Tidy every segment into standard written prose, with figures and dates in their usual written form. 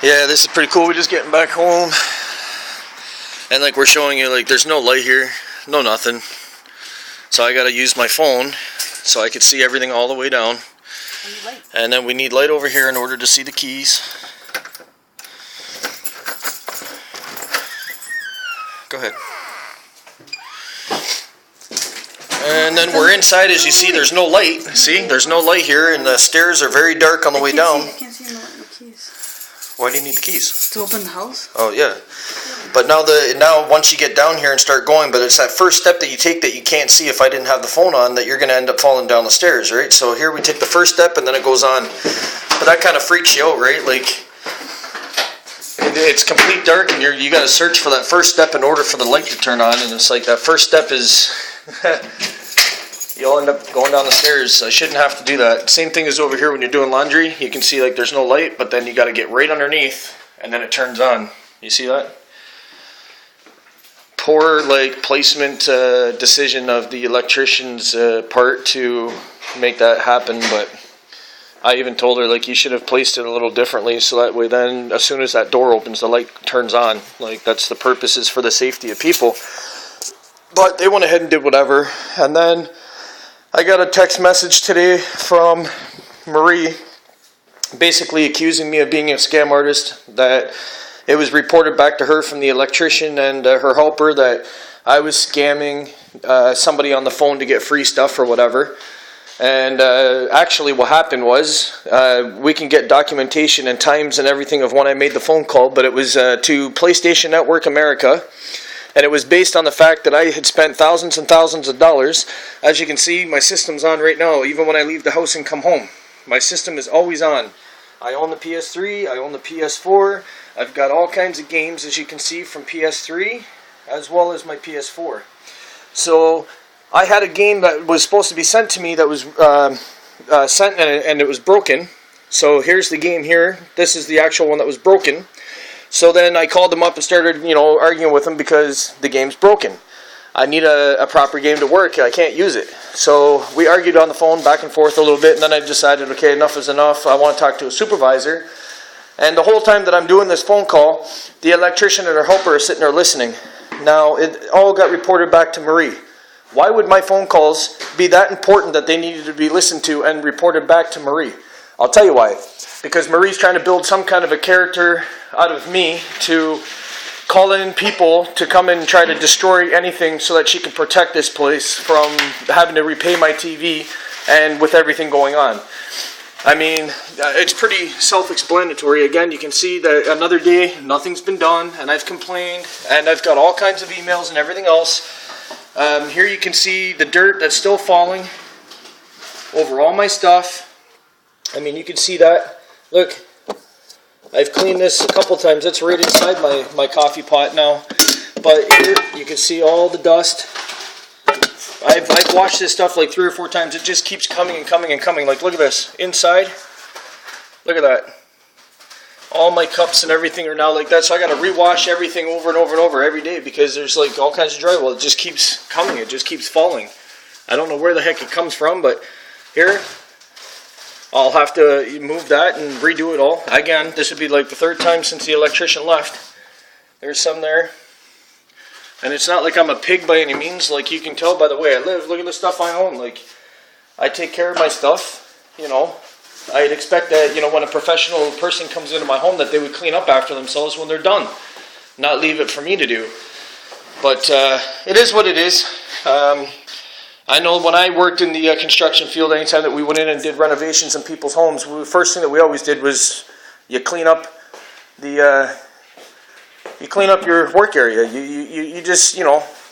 Yeah, this is pretty cool. We're just getting back home, and like we're showing you, like there's no light here, no nothing. So I gotta use my phone so I can see everything all the way down. And then we need light over here in order to see the keys. Go ahead. And then we're inside. As you see, there's no light. See, there's no light here, and the stairs are very dark on the way down. I can't see the keys. Why do you need the keys? To open the house. Oh yeah, but now once you get down here and start going, but it's that first step that you take that you can't see if I didn't have the phone on, that you're going to end up falling down the stairs, right? So here we take the first step and then it goes on, but that kind of freaks you out, right? Like it's complete dark and you got to search for that first step in order for the light to turn on, and it's like that first step is you'll end up going down the stairs. I shouldn't have to do that. Same thing as over here when you're doing laundry. You can see like there's no light, but then you got to get right underneath and then it turns on. You see that? Poor like placement decision of the electrician's part to make that happen, but I even told her like you should have placed it a little differently so that way then as soon as that door opens the light turns on. Like that's the purpose, is for the safety of people. But they went ahead and did whatever. And then I got a text message today from Marie basically accusing me of being a scam artist, that it was reported back to her from the electrician and her helper that I was scamming somebody on the phone to get free stuff or whatever. And actually what happened was, we can get documentation and times and everything of when I made the phone call, but it was to PlayStation Network America. And it was based on the fact that I had spent thousands and thousands of dollars. As you can see, my system's on right now, even when I leave the house and come home. My system is always on. I own the PS3, I own the PS4. I've got all kinds of games, as you can see, from PS3, as well as my PS4. So I had a game that was supposed to be sent to me that was sent and it was broken. So here's the game here. This is the actual one that was broken. So then I called them up and started, arguing with them because the game's broken. I need a proper game to work. I can't use it. So we argued on the phone back and forth a little bit, and then I decided, okay, enough is enough. I want to talk to a supervisor. And the whole time that I'm doing this phone call, the electrician and her helper are sitting there listening. Now, it all got reported back to Marie. Why would my phone calls be that important that they needed to be listened to and reported back to Marie? I'll tell you why. Because Marie's trying to build some kind of a character out of me to call in people to come and try to destroy anything so that she can protect this place from having to repay my TV and with everything going on. I mean, it's pretty self-explanatory. Again, you can see that another day, nothing's been done, and I've complained, and I've got all kinds of emails and everything else. Here you can see the dirt that's still falling over all my stuff. I mean, you can see that. Look, I've cleaned this a couple times. It's right inside my coffee pot now. But here you can see all the dust. I've washed this stuff like 3 or 4 times. It just keeps coming and coming and coming. Like, look at this. Inside, look at that. All my cups and everything are now like that. So I got to rewash everything over and over and over every day because there's like all kinds of drywall. It just keeps coming. It just keeps falling. I don't know where the heck it comes from, but here I'll have to move that and redo it all. Again, this would be like the 3rd time since the electrician left. There's some there. And it's not like I'm a pig by any means. Like you can tell by the way I live. Look at the stuff I own. Like, I take care of my stuff, I'd expect that, when a professional person comes into my home that they would clean up after themselves when they're done. Not leave it for me to do. But it is what it is. I know when I worked in the construction field, anytime that we went in and did renovations in people's homes, the first thing that we always did was you clean up your work area. You just,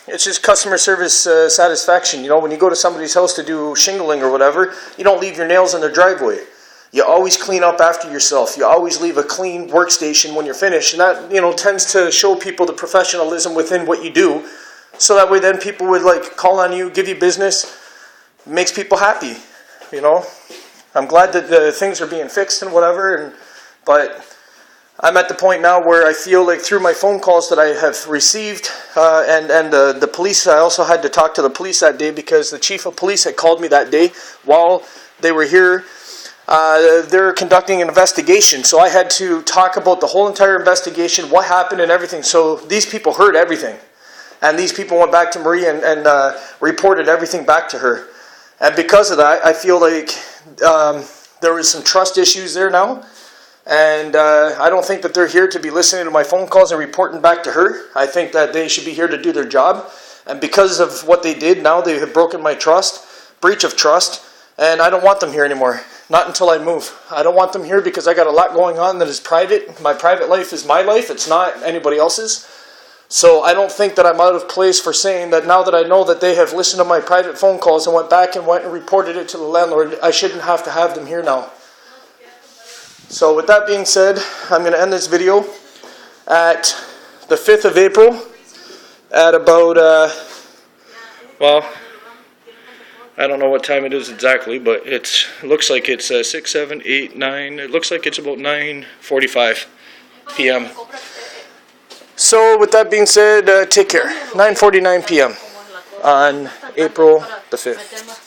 it's just customer service satisfaction. When you go to somebody's house to do shingling or whatever, you don't leave your nails in their driveway. You always clean up after yourself. You always leave a clean workstation when you're finished. And that, tends to show people the professionalism within what you do. So that way then people would call on you, give you business. It makes people happy, I'm glad that things are being fixed and whatever, but I'm at the point now where I feel like through my phone calls that I have received, and the police, I also had to talk to the police that day because the chief of police had called me that day while they were here they're conducting an investigation. So I had to talk about the whole entire investigation, what happened and everything. So these people heard everything. And these people went back to Marie and reported everything back to her. And because of that, I feel like there was some trust issues there now. And I don't think that they're here to be listening to my phone calls and reporting back to her. I think that they should be here to do their job. And because of what they did, now they have broken my trust, breach of trust, and I don't want them here anymore. Not until I move. I don't want them here because I got a lot going on that is private. My private life is my life. It's not anybody else's. So I don't think that I'm out of place for saying that now that I know that they have listened to my private phone calls and went and reported it to the landlord, I shouldn't have to have them here now. So with that being said, I'm going to end this video at the 5th of April at about, well, I don't know what time it is exactly, but it looks like it's 6, 7, 8, 9, it looks like it's about 9:45 p.m. So with that being said, take care. 9:49 p.m. on April the 5th.